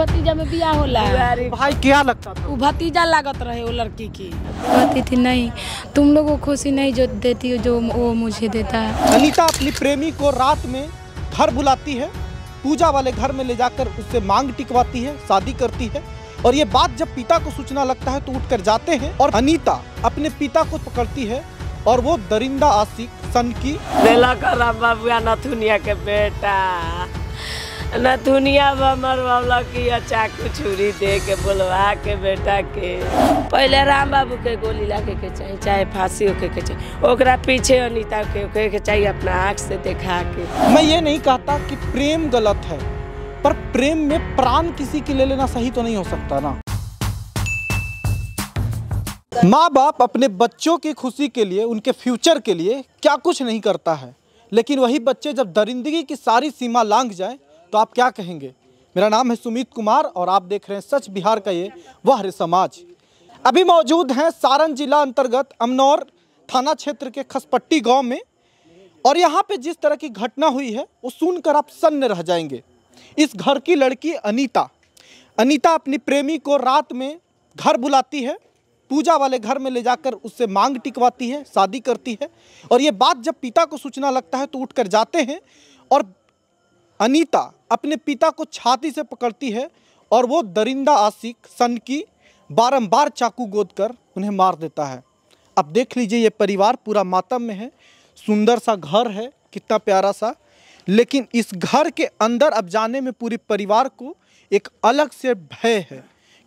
भतीजा में बियाह होला। भाई क्या लगता था? वो भतीजा लागत रहे वो लड़की की। कहती थी नहीं, तुम लोगों को खुशी नहीं जो देती हो जो वो मुझे देता है। अनीता अपनी प्रेमी को रात में घर बुलाती है, पूजा वाले घर में ले जाकर उससे मांग टिकवाती है, शादी करती है। और ये बात जब पिता को सूचना लगता है तो उठकर जाते हैं और अनीता अपने पिता को पकड़ती है और वो दरिंदा आशिक सन की बाबुआ नथुनिया के बेटा नथुनिया मरवाला की चाकू छुरी दे के बुलवा के बेटा के पहले राम बाबू के गोली लागे के चाहिए, चाहे फांसी होके के चाहिए, ओकरा पीछे अनीता के चाहिए अपना आँख से देखा के। मैं ये नहीं कहता कि प्रेम गलत है, पर प्रेम में प्राण किसी की ले लेना सही तो नहीं हो सकता ना। माँ बाप अपने बच्चों की खुशी के लिए, उनके फ्यूचर के लिए क्या कुछ नहीं करता है, लेकिन वही बच्चे जब दरिंदगी की सारी सीमा लांघ जाए तो आप क्या कहेंगे। मेरा नाम है सुमित कुमार और आप देख रहे हैं सच बिहार का ये वह समाज। अभी मौजूद हैं सारण जिला अंतर्गत अमनौर थाना क्षेत्र के खसपट्टी गांव में, और यहाँ पे जिस तरह की घटना हुई है वो सुनकर आप सन्न रह जाएंगे। इस घर की लड़की अनीता अपनी प्रेमी को रात में घर बुलाती है, पूजा वाले घर में ले जाकर उससे मांग टिकवाती है, शादी करती है। और ये बात जब पिता को सूचना लगता है तो उठकर जाते हैं और अनीता अपने पिता को छाती से पकड़ती है और वो दरिंदा आशिक सन की बारंबार चाकू गोदकर उन्हें मार देता है। अब देख लीजिए ये परिवार पूरा मातम में है। सुंदर सा घर है, कितना प्यारा सा, लेकिन इस घर के अंदर अब जाने में पूरे परिवार को एक अलग से भय है,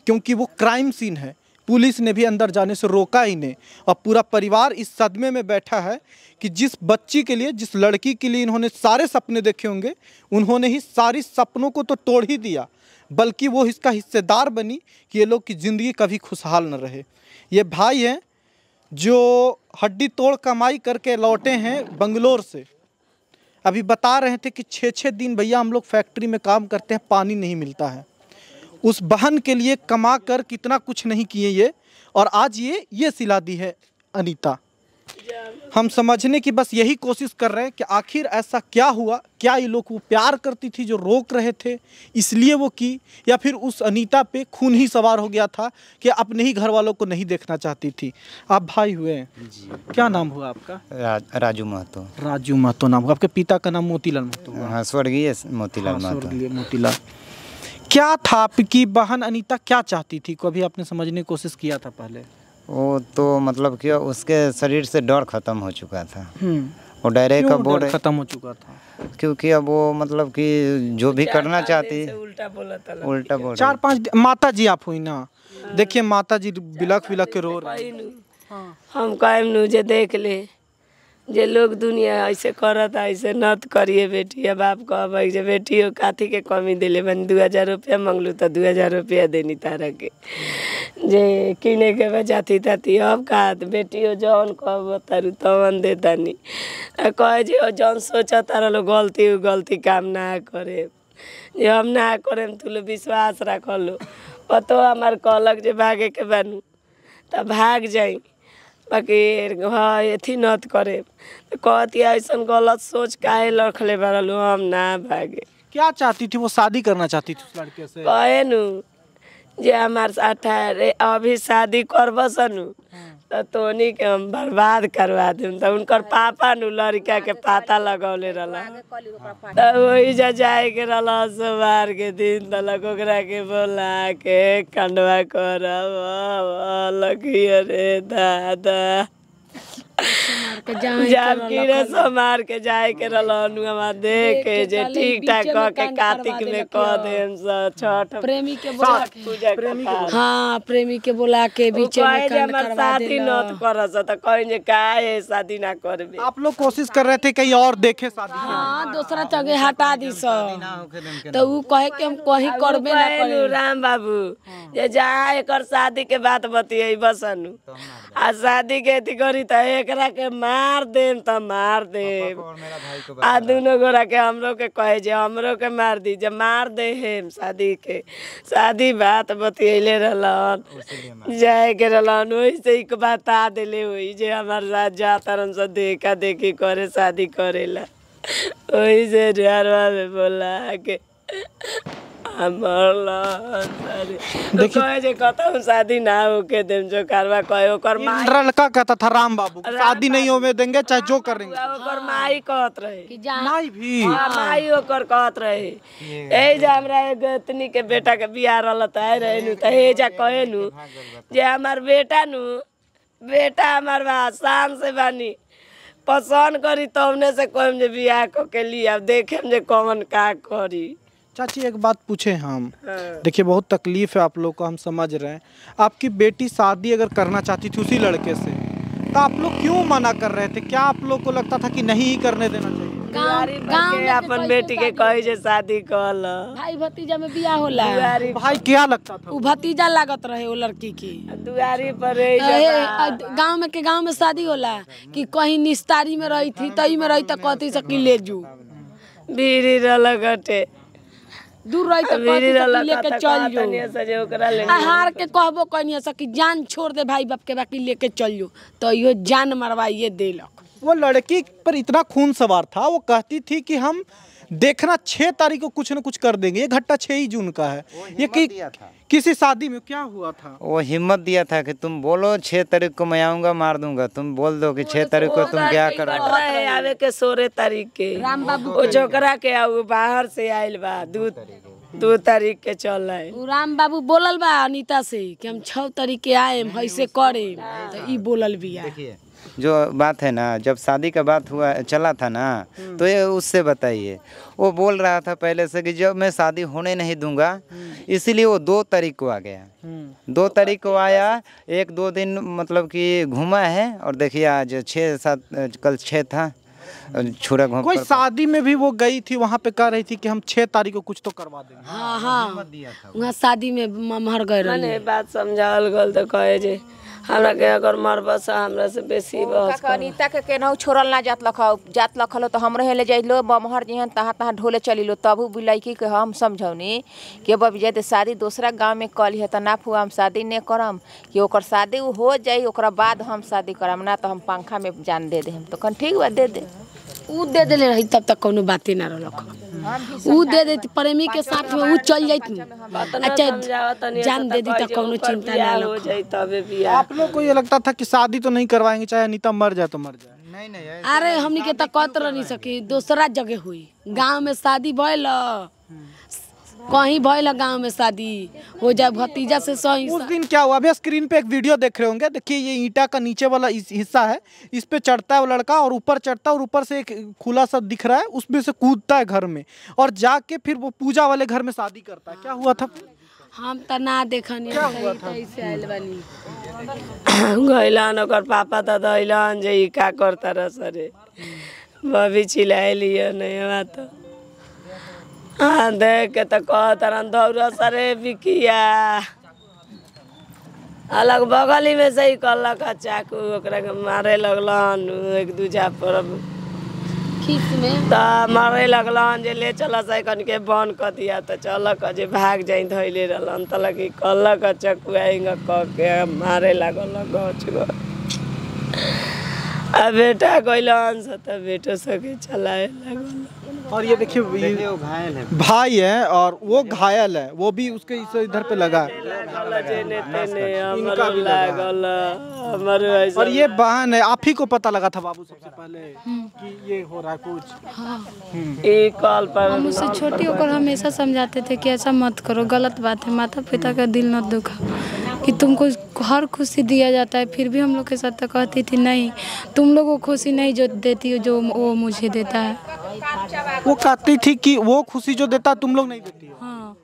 क्योंकि वो क्राइम सीन है। पुलिस ने भी अंदर जाने से रोका ही नहीं और पूरा परिवार इस सदमे में बैठा है कि जिस बच्ची के लिए, जिस लड़की के लिए इन्होंने सारे सपने देखे होंगे, उन्होंने ही सारी सपनों को तो तोड़ ही दिया, बल्कि वो इसका हिस्सेदार बनी कि ये लोग की ज़िंदगी कभी खुशहाल न रहे। ये भाई हैं जो हड्डी तोड़ कमाई करके लौटे हैं बंगलोर से। अभी बता रहे थे कि 6-6 दिन भैया हम लोग फैक्ट्री में काम करते हैं, पानी नहीं मिलता है। उस बहन के लिए कमा कर कितना कुछ नहीं किए ये, और आज ये सिला दी है अनीता। हम समझने की बस यही कोशिश कर रहे हैं कि आखिर ऐसा क्या हुआ। क्या ये लोग वो प्यार करती थी जो रोक रहे थे इसलिए वो की, या फिर उस अनीता पे खून ही सवार हो गया था कि अपने ही घर वालों को नहीं देखना चाहती थी। आप भाई हुए हैं जी। क्या नाम हुआ आपका? राजू महतो। राजू महतो नाम हुआ। आपके पिता का नाम मोतीलाल महतो हुआ? हाँ, स्वर्गीय मोतीलाल महतो। स्वर्गीय मोतीलाल। क्या था आपकी बहन अनीता क्या चाहती थी, कभी आपने समझने की कोशिश किया था पहले? वो तो मतलब कि उसके शरीर से डर खत्म हो चुका था। वो डायरेक्ट का बोर्ड खत्म हो चुका था क्योंकि अब वो मतलब कि जो भी करना चाहती उल्टा बोल 4-5 माता जी आप हुई ना। देखिए माता जी बिलख के रो रहे। हम कहम नु जे देख ले जे लोग दुनिया ऐसे करत ऐसे नत करिए बेटी। अब आप कहब जे बेटी हो काथी के कमी दिले बन 2000 रुपया मंगलू तो 2000 रुपया देनी तारा के जे किने के बजाती ताती। अब कहा बेटी हो जौन कहब तारू तवन दे तानी कहे जे जौन सोचा तारा लो गलती काम ना करे, जे हम ना करे तू लो विश्वास रख लो। पतो हमार कहलक जे भागे के बनू तो भाग जाई, बाकी हाँ एथी नत करे तो कहती ऐसा गलत सोच काहे रखले बारलू हम ना भागे। क्या चाहती थी वो? शादी करना चाहती थी उस लड़के से? कहे नु जे हमार 18 अभी शादी करब सनु तो तोनी के हम बर्बाद करवा देम। तो उनकर पापा नु लड़का के पाता लगौले रहला तो वही जाए के रहला सोमवार के दिन तलक ओकरा के बोला के कंडवा करब लगिए रे दादा जब कीड़े सोमार के जाए के रहलनु हम देख के जे ठीक ठाक क के कार्तिक में कह देम छठ प्रेमी के बोला के, हाँ प्रेमी के बोला के बीच में हमर शादी न करस त कहीं जे काहे शादी ना करबे। आप लोग कोशिश कर रहे थे कहीं और देखे शादी? हाँ दूसरा जगह हटा दी सब तो वो कहे कि हम कहीं करबे ना करे। राम बाबू जे जहाँ एकर शादी के बात बतिये बसनु आ शादी के अथी करी त एकरा के मार देम त मार देम आ दोनों गोरा के हमरो के कहे जे हमरो के मार दी जे मार दे हम शादी बात बतियले रहलन जाए के रहलन वैसे ही बता देले हुई जे हमार साथ जातरन से देखा देखी करे शादी करेला वही से डरवा में बोला के कहे जे कहता शादी ना होके देम जो कारवा कहे ओकर माई लड़का कहता था राम बाबू शादी नहीं होने देंगे चाहे जो करेंगे। ओकर माई कहत रहे माई भी माई ओकर कहत रहे ए जे हमरा गतनी के बेटा के बियाह रहल त आए रहे नु त ए जा कहे नु जे हमार बेटा हमार बा शान से बानी पसंद करी तबने से कहम जे बियाह क के लिया देखेम जे कौन का करी। चाची एक बात पूछे हम, देखिए बहुत तकलीफ है आप लोग को, हम समझ रहे हैं। आपकी बेटी शादी अगर करना चाहती थी उसी लड़के से तो आप लोग क्यों मना कर रहे थे? क्या आप लोग को लगता था कि नहीं ही करने देना चाहिए? गांव में अपन बेटी के कहे जे शादी कर ल भाई भतीजा में बियाह होला। भाई क्या लगता था? उ भतीजा लागत रहे वो लड़की की। दुआरी पर गांव में शादी होला कि कहीं निस्तारी में रही थी तई में रही त कहती सकी ले जू बीरी रल गटे दूर रही तो लेके चल जो हार के कहबो कहनी सकी जान छोड़ दे भाई बाप के बाकी लेके चल जो तो यो जान मरवाइए देलक। वो लड़की पर इतना खून सवार था, वो कहती थी कि हम देखना 6 तारीख को कुछ न कुछ कर देंगे। ये घटना 6 ही जून का है। ये किसी शादी में क्या हुआ था? वो हिम्मत दिया था कि तुम बोलो 6 तारीख को मैं आऊंगा मार दूंगा, तुम बोल दो कि 6 तारीख को तुम क्या करोगे। आवे के 16 तारीख के वो छोकरा के आऊ बाहर से आइल बा 2 तारीख के चल आए। राम बाबू बोलल बा अनीता से कि हम 6 तारीख के आए ऐसे करे तो ई बोलल बिया। जो बात है ना, जब शादी का बात हुआ चला था ना तो ये उससे बताइए। वो बोल रहा था पहले से कि जब मैं शादी होने नहीं दूंगा, इसीलिए वो 2 तारीख को आ गया। 2 तारीख को आया, 1-2 दिन मतलब कि घूमा है और देखिए आज 6-7 कल 6 था छुरा घूम। कोई शादी में भी वो गई थी, वहाँ पे कह रही थी कि हम 6 तारीख को कुछ तो करवा देंगे। हाँ वहाँ शादी में मर गए रहे। बात समझावल गल तो कहे जे हमरा के अगर मरबस हमरा से बेसी बस अनीता के केनाहू छोड़ल ना जात लखलो तो हमरे हेले जाइलो बमहर जिहन तहाँ ढोले चलिलो तबू बिलैकी के हम समझौनी कि बब जब शादी दूसरा गांव में कल है तो ना फुआ हम शादी नहीं करम कि ओकर शादी हो जाई ओकरा बाद हम शादी करम, ना तो हम पंखा में जान दे देम। तो कन ठीक बा दे दे। उ दे देले रही तब तक कोनो बातें ना रहलक। उ दे देती प्रेमी के साथ में उ चल जाती। अच्छा जान दे दी तो कोनो चिंता ना हो जाई तबे बियाह। आप लोग को ये लगता था कि शादी तो नहीं करवाएंगे चाहे अनीता मर जाए तो मर जाए? नहीं अरे हमनी के तो कहत नहीं सकी दूसरा जगह हुई। गांव में शादी भइल कहीं भइल गांव में शादी हो जाए भतीजा से सही। उस दिन क्या हुआ? अभी स्क्रीन पे एक वीडियो देख रहे होंगे। देखिए ये ईंटा का नीचे वाला हिस्सा है, इस पे चढ़ता है वो लड़का और ऊपर चढ़ता है और ऊपर से एक खुला सा दिख रहा है उसमें से कूदता है घर में और जाके फिर वो पूजा वाले घर में शादी करता है। क्या हुआ था? हम तो ना देखनी ऐसे आइल बानी गइलान ओकर पापा तो दैलन जे ई का करता रसरे बबी चिल्लाइलियो नहीं बात। हाँ देख के तो कहतरन दौड़ सरे बिकिया अलग बगली में से ही कलक चाकू ओकरा के मारे लगलन 1-2 पर खींच में तो मारे लगलन जे ले चल कन के बंद कर दिया तो चलक जे भाग जाई धैले रहलन तो लगी कलक चाकू आएंगे कह के मारे लगल गच आ बेटा गइलन से तो बेटो सके चलाए लगल। और ये देखिए वो घायल है, भाई है और वो घायल है, वो भी उसके इधर पे लगा है। और ये बहन है, आप ही को पता लगा था बाबू सबसे पहले कि ये हो रहा है कुछ? एक कॉल पर हम उससे छोटी होकर हमेशा समझाते थे कि ऐसा मत करो, गलत बात है, माता पिता का दिल न दुखा कि तुमको हर खुशी दिया जाता है। फिर भी हम लोग के साथ तो कहती थी नहीं, तुम लोग को खुशी नहीं जो देती हो जो वो मुझे देता है। वो कहती थी कि वो खुशी जो देता तुम लोग नहीं देती हो। हाँ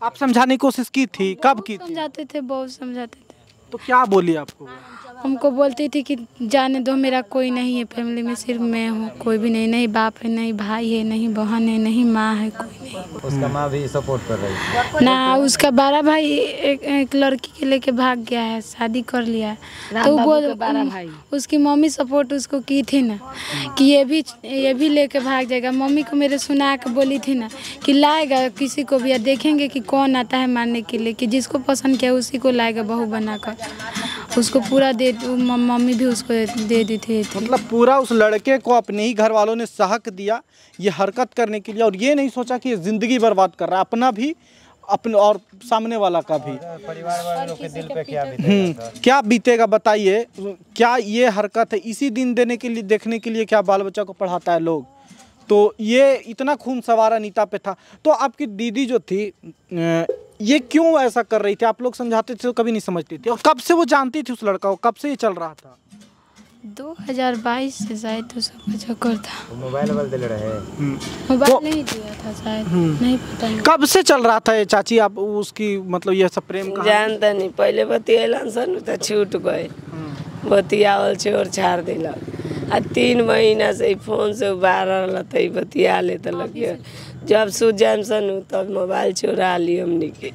आप समझाने की कोशिश की थी? कब की थी? समझाते थे, बहुत समझाते थे। तो क्या बोली आपको? हमको बोलती थी कि जाने दो, मेरा कोई नहीं है फैमिली में, सिर्फ मैं हूँ, कोई भी नहीं, नहीं बाप है, नहीं भाई है, नहीं बहन है, नहीं माँ है, कोई नहीं। उसका माँ भी सपोर्ट कर रही है ना, उसका बड़ा भाई एक लड़की के लेके भाग गया है, शादी कर लिया है। तो वो उसकी मम्मी सपोर्ट उसको की थी ना कि ये भी लेके भाग जाएगा। मम्मी को मेरे सुना के बोली थी ना कि लाएगा किसी को भी, या देखेंगे कि कौन आता है मारने के लिए, कि जिसको पसंद किया उसी को लाएगा बहू बनाकर। उसको पूरा मम्मी भी उसको दे दी थी। मतलब पूरा उस लड़के को अपने ही घर वालों ने सहक दिया ये हरकत करने के लिए, और ये नहीं सोचा कि ये ज़िंदगी बर्बाद कर रहा है अपना भी अपने और सामने वाला का भी। परिवार वालों के दिल पे क्या बीतेगा? क्या बीतेगा बताइए। क्या ये हरकत है? इसी दिन देने के लिए, देखने के लिए क्या बाल बच्चा को पढ़ाता है लोग? तो ये इतना खून सवार अनीता पे था। तो आपकी दीदी जो थी ये क्यों ऐसा कर रही थी? आप लोग समझाते थे तो कभी नहीं समझती थी। और कब से वो जानती थी उस लड़का को? कब से ये चल रहा था? 2022 से शायद तो सब चक्कर था। मोबाइल दिल रहे, मोबाइल नहीं दिया था शायद, नहीं पता नहीं। कब से चल रहा था ये चाची? आप उसकी मतलब ये सब प्रेम का जानता नहीं, पहले बतियलन सन तो छूट गए, बतियावल छोड़ छाड़ दिलक। आ 3 महीना से फोन से उबारल त बतिया ले लगे। जब सूझ जाम सन तब मोबाइल चोरा ली हमनी के।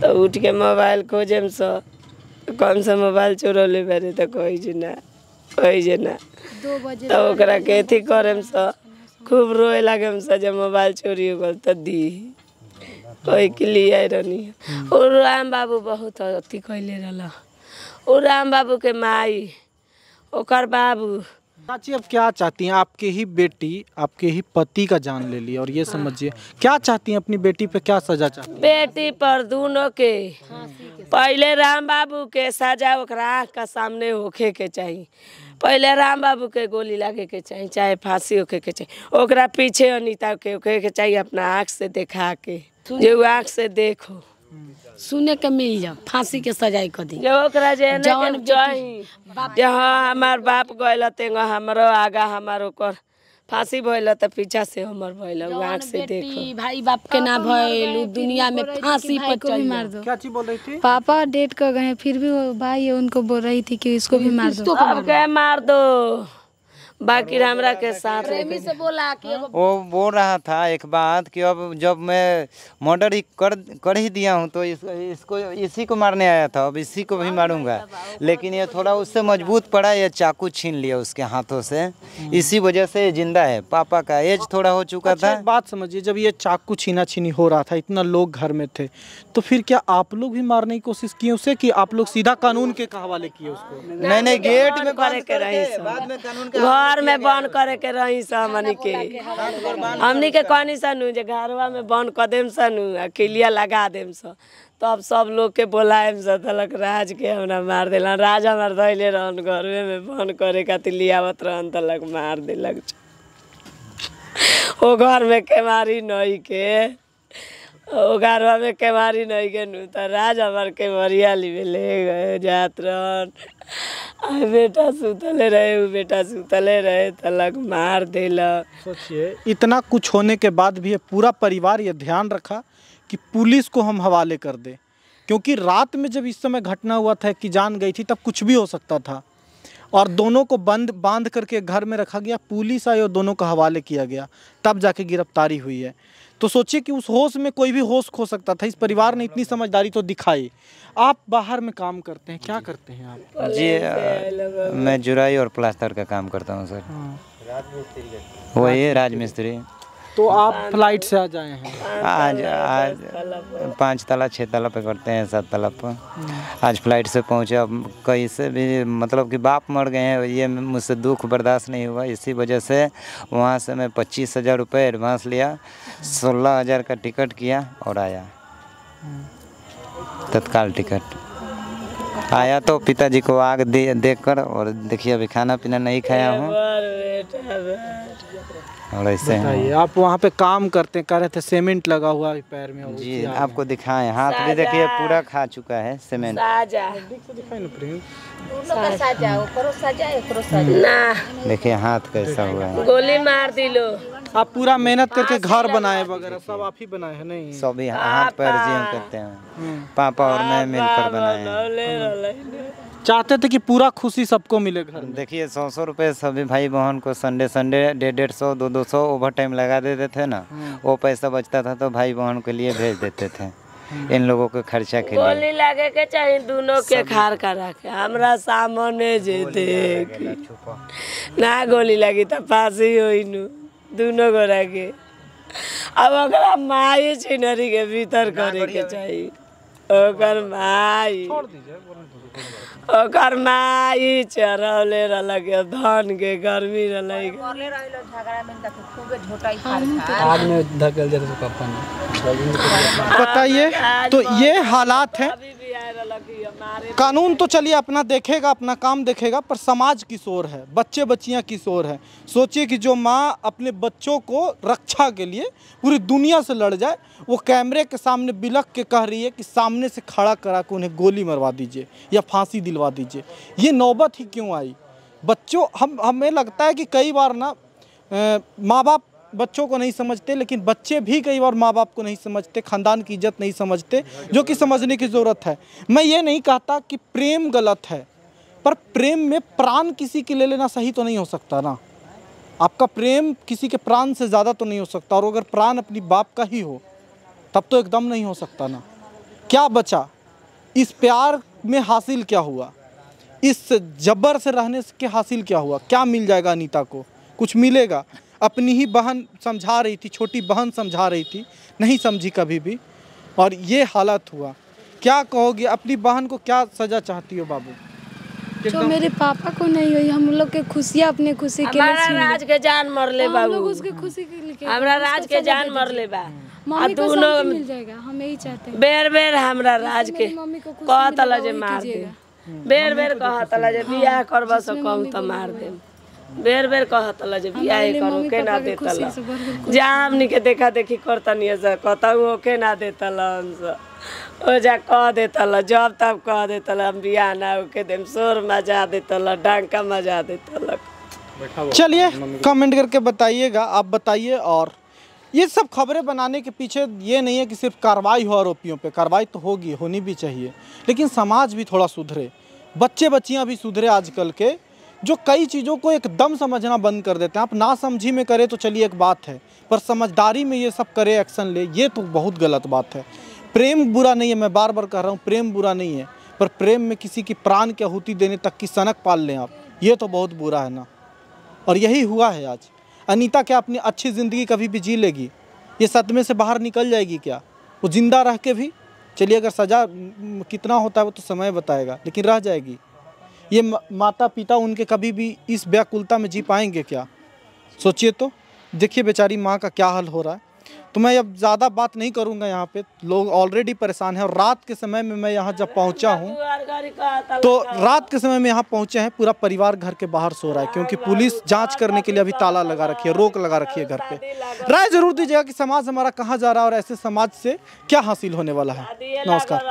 तो उठ के मोबाइल खोजम स कौन सा मोबाइल चोरौले बारे तो कही ना 2 बजे तो ओकरा के अथी करम स खूब रोए लागम स जब मोबाइल चोरी हो गल त दी कही के लिए रहनी। और राम बाबू बहुत अथी कैले रहल। ओ राम बाबू के माई ओकर बाबू। चाची अब क्या चाहती हैं? आपके ही बेटी आपके ही पति का जान ले लिया और ये समझिए क्या चाहती हैं? अपनी बेटी पे क्या सजा चाहती हैं? बेटी पर दोनों के पहले राम बाबू के सजा ओकरा आँख का सामने होखे के चाहिए। पहले राम बाबू के गोली लागे के चाहिए, चाहे फांसी होखे के चाहिए। ओकरा पीछे अनीता के होखे के चाहिए, अपना आँख से देखा के जो आँख से देखो सुने के मिल जाओ, फांसी के सजाई कर दी। जो ओकरा जौन चाही हाँ हमार बाप गइल तेंगा हमरो आगा हमार ओकर फांसी भइल त पीछा से हमर भइल आँख से देखो। भाई बाप के ना भइल दुनिया में फांसी पर को भी मार दो। क्या चीज बोल रही थी? पापा डेट कर गए फिर भी वो भाई है उनको बोल रही थी कि इसको भी मार दो। अब के मार दो, बाकी हमरा के साथ से बोला कि वो बोल रहा था एक बात कि अब जब मैं मर्डर ही कर ही दिया हूँ तो इसको इसी को मारने आया था, अब इसी को भी मारूंगा। लेकिन ये थोड़ा उससे मजबूत पड़ा, ये चाकू छीन लिया उसके हाथों से, इसी वजह से ये जिंदा है। पापा का एज थोड़ा हो चुका था। एक बात समझिए, जब ये चाकू छीना छीनी हो रहा था, इतना लोग घर में थे, तो फिर क्या आप लोग भी मारने की कोशिश किए उसे कि आप लोग सीधा कानून के हवाले किए उसको? नहीं गेट में करे के रही बाद में कानून के घर में बंद करे के रही हमनी के कहनी सनु जे घरवा में बंद कर देम सनु आ किलिया लगा देम स तब सब लोग के बोलाएम स तलक राज के हमरा मार देला। राज हमार धैले रहन घरवे में बंद करे खातिर लियावत रहन तलक मार देलक। ओ घर में केमारी नहीं के, ओ घरवा में केमारी नहीं के नु त राज हमार के मरिया ले गए जात रहन। बेटा सुतले रहे, वो बेटा सुतले रहे तलक मार देला। सोचिए इतना कुछ होने के बाद भी ये पूरा परिवार ये ध्यान रखा कि पुलिस को हम हवाले कर दे, क्योंकि रात में जब इस समय घटना हुआ था कि जान गई थी तब कुछ भी हो सकता था। और दोनों को बांध करके घर में रखा गया, पुलिस आई और दोनों को हवाले किया गया, तब जाके गिरफ्तारी हुई है। तो सोचिए कि उस होश में कोई भी होश खो सकता था। इस परिवार ने इतनी समझदारी तो दिखाई। आप बाहर में काम करते हैं, क्या करते हैं आप? जी मैं जुराई और प्लास्टर का काम करता हूँ सर। वही राजमिस्त्री। तो आप फ्लाइट से आ जाए हैं? आज 5 तला 6 तला पे करते हैं, 7 तला पर। आज फ्लाइट से पहुँचे। अब कहीं से भी मतलब कि बाप मर गए हैं, ये मुझसे दुख बर्दाश्त नहीं हुआ। इसी वजह से वहाँ से मैं 25,000 रुपये एडवांस लिया, 16,000 का टिकट किया और आया, तत्काल टिकट आया। तो पिताजी को आग देख कर, और देखिए अभी खाना पीना नहीं खाया हूँ और ऐसे हैं। आप वहाँ पे काम करते हैं, कह रहे थे सीमेंट लगा हुआ है पैर में। जी आपको दिखाएं, हाथ भी देखिए पूरा खा चुका है सीमेंट। देखिए हाथ कैसा हुआ है, गोली मार दिलो। आप पूरा मेहनत करके घर बनाए वगैरह सब आप ही बनाए हैं? नहीं, सब ही हाथ पैर जी हम करते हैं, पापा और मैं मिलकर बनाए हैं। चाहते थे कि पूरा खुशी सबको मिले घर में। देखिए 100 रुपये सभी भाई बहन को संडे 150, 200 ओवर टाइम लगा देते थे ना, वो पैसा बचता था तो भाई बहन के लिए भेज देते थे, इन लोगों के खर्चा के लिए। गोली लगे के चाहिए दोनों के खार का रखे, हमरा सामने जे देख ना गोली लगी तो फांसी होई नु दोनों को रखे। अब अगर माई छिनरी के भीतर करे के चाहिए। ओकर माई चरौले रहल के धान के गर्मी रहल आग में धकेल देते पापा ने। बताइए, तो ये हालात हैं। कानून तो चलिए अपना देखेगा, अपना काम देखेगा, पर समाज किशोर है, बच्चे बच्चियां किशोर है। सोचिए कि जो माँ अपने बच्चों को रक्षा के लिए पूरी दुनिया से लड़ जाए, वो कैमरे के सामने बिलख के कह रही है कि सामने से खड़ा करा के उन्हें गोली मरवा दीजिए या फांसी दिलवा दीजिए। ये नौबत ही क्यों आई? बच्चों हमें लगता है कि कई बार ना माँ बाप बच्चों को नहीं समझते, लेकिन बच्चे भी कई बार माँ बाप को नहीं समझते, ख़ानदान की इज्जत नहीं समझते, जो कि समझने की ज़रूरत है। मैं ये नहीं कहता कि प्रेम गलत है, पर प्रेम में प्राण किसी के ले लेना सही तो नहीं हो सकता ना। आपका प्रेम किसी के प्राण से ज़्यादा तो नहीं हो सकता, और अगर प्राण अपनी बाप का ही हो तब तो एकदम नहीं हो सकता ना। क्या बचा इस प्यार में? हासिल क्या हुआ? इस जबर से रहने के हासिल क्या हुआ? क्या मिल जाएगा अनीता को? कुछ मिलेगा? अपनी ही बहन समझा रही थी, छोटी बहन समझा रही थी, नहीं समझी कभी भी, और ये हालत हुआ। क्या कहोगे? अपनी बहन को क्या सज़ा चाहती हो बाबू? जो मेरे पापा को नहीं हुई, हम लोग के खुशियाँ अपने खुशी के लिए हमारा राज के जान मर ले बाबू, हम लोग उसके खुशी के लिए हमरा राज के जान मर ले बा। मम्मी को शांति मिल जाएगा, हम यही चाहते हैं। बेर बेर हमरा राज के मम्मी को कहतला जे मार दे, बेर बेर कहतला जे बियाह करबा से कम त मार दे, बेर बेर कहतला जे बियाह करो के ना देतला। जामनी के देखा देखी करतनी से कहताऊ के ना देतला, ओ जा कह देतला, जब तब कह देतला बियाह ना के देम, शोर मजा देतला, डांका मजा देतला। चलिए कमेंट करके बताइएगा, आप बताइए। और ये सब खबरें बनाने के पीछे ये नहीं है कि सिर्फ कार्रवाई हो आरोपियों पे, कार्रवाई तो होगी, होनी भी चाहिए, लेकिन समाज भी थोड़ा सुधरे, बच्चे बच्चियां भी सुधरे आजकल के, जो कई चीज़ों को एकदम समझना बंद कर देते हैं। आप ना समझी में करें तो चलिए एक बात है, पर समझदारी में ये सब करे, एक्शन ले, ये तो बहुत गलत बात है। प्रेम बुरा नहीं है, मैं बार बार कह रहा हूँ, प्रेम बुरा नहीं है, पर प्रेम में किसी की प्राण की आहुति देने तक की सनक पाल लें आप, ये तो बहुत बुरा है ना। और यही हुआ है आज। अनीता क्या अपनी अच्छी ज़िंदगी कभी भी जी लेगी? ये सदमे से बाहर निकल जाएगी क्या? वो ज़िंदा रह के भी, चलिए अगर सज़ा कितना होता है वो तो समय बताएगा, लेकिन रह जाएगी। ये माता पिता उनके कभी भी इस व्याकुलता में जी पाएंगे क्या? सोचिए तो, देखिए बेचारी माँ का क्या हाल हो रहा है। तो मैं अब ज़्यादा बात नहीं करूँगा, यहाँ पे लोग ऑलरेडी परेशान हैं। और रात के समय में मैं यहाँ जब पहुँचा हूँ, तो रात के समय में यहाँ पहुँचे हैं, पूरा परिवार घर के बाहर सो रहा है, क्योंकि पुलिस जांच करने के लिए अभी ताला लगा रखी है, रोक लगा रखी है घर पे। राय जरूर दीजिएगा कि समाज हमारा कहाँ जा रहा है और ऐसे समाज से क्या हासिल होने वाला है। नमस्कार।